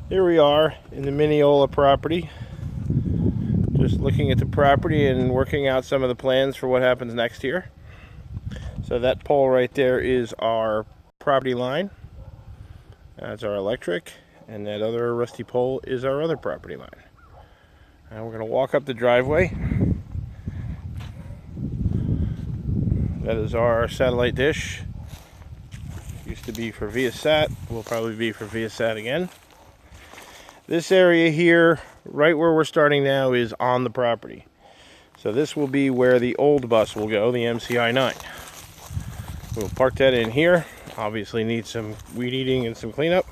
Here we are in the Mineola property, just looking at the property and working out some of the plans for what happens next here. So that pole right there is our property line. That's our electric, and that other rusty pole is our other property line. And we're going to walk up the driveway. That is our satellite dish. Used to be for Viasat, will probably be for Viasat again. This area here, right where we're starting now, is on the property. So this will be where the old bus will go, the MCI 9. We'll park that in here. Obviously need some weed eating and some cleanup.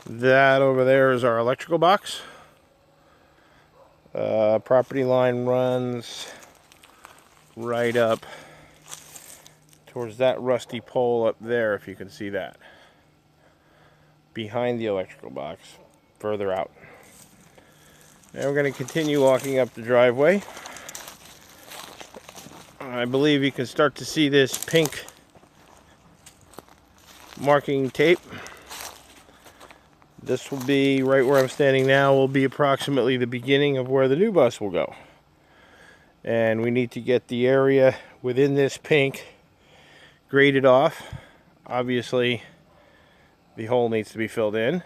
That over there is our electrical box. Property line runs right up towards that rusty pole up there, if you can see that. Behind the electrical box, further out. Now we're going to continue walking up the driveway. I believe you can start to see this pink marking tape. This will be, right where I'm standing now, will be approximately the beginning of where the new bus will go. And we need to get the area within this pink graded off. Obviously, the hole needs to be filled in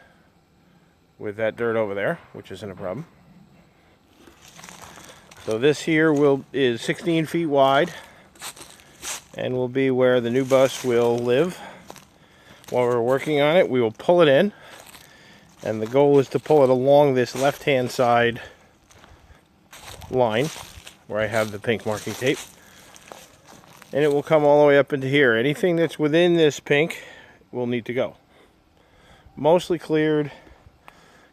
with that dirt over there, which isn't a problem. So this here is 16 feet wide and will be where the new bus will live. While we're working on it, we will pull it in, and the goal is to pull it along this left-hand side line where I have the pink marking tape, and it will come all the way up into here. Anything that's within this pink will need to go. Mostly cleared.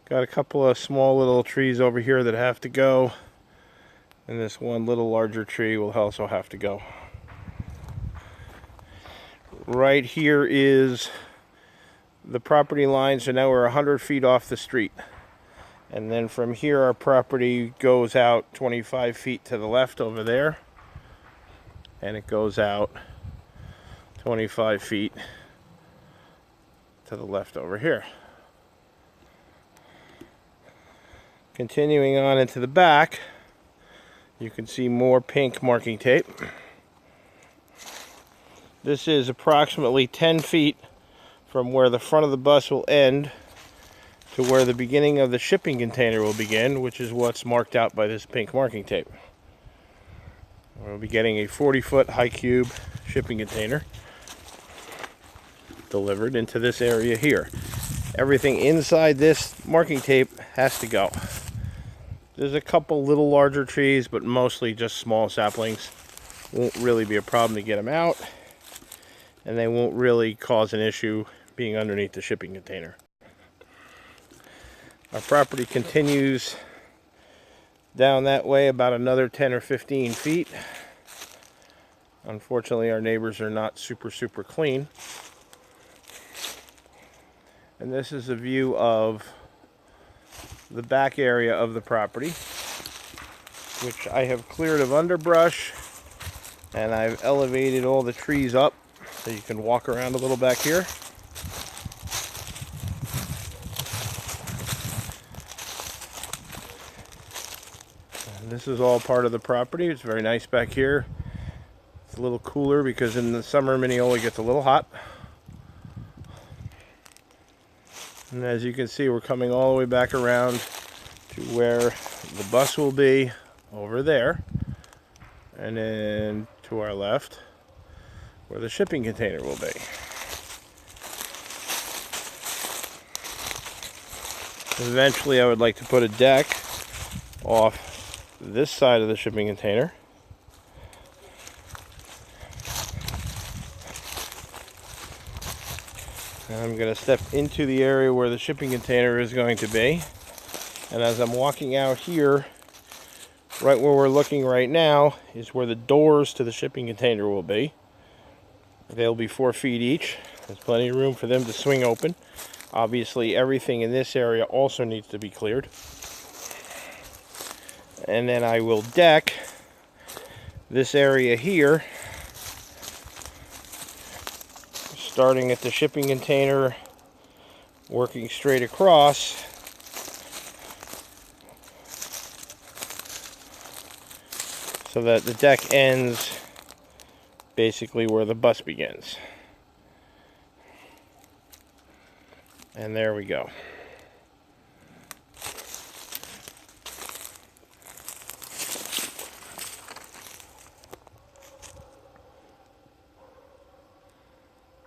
Got a couple of small little trees over here that have to go, and this one little larger tree will also have to go. Right here is the property line, so now we're 100 feet off the street. And then from here our property goes out 25 feet to the left over there, and it goes out 25 feet to the left over here. Continuing on into the back, you can see more pink marking tape. This is approximately 10 feet from where the front of the bus will end to where the beginning of the shipping container will begin, which is what's marked out by this pink marking tape. We'll be getting a 40-foot high cube shipping container delivered into this area here. Everything inside this marking tape has to go. There's a couple little larger trees, but mostly just small saplings. Won't really be a problem to get them out, and they won't really cause an issue being underneath the shipping container. Our property continues down that way about another 10 or 15 feet. Unfortunately, our neighbors are not super clean. And this is a view of the back area of the property, which I have cleared of underbrush, and I've elevated all the trees up so you can walk around a little back here. And this is all part of the property. It's very nice back here. It's a little cooler because in the summer Mineola gets a little hot. And as you can see, we're coming all the way back around to where the bus will be over there, and then to our left where the shipping container will be. Eventually I would like to put a deck off this side of the shipping container. And I'm going to step into the area where the shipping container is going to be. And as I'm walking out here, right where we're looking right now is where the doors to the shipping container will be. They'll be 4 feet each. There's plenty of room for them to swing open. Obviously, everything in this area also needs to be cleared. And then I will deck this area here, starting at the shipping container working straight across. So that the deck ends basically where the bus begins. And there we go.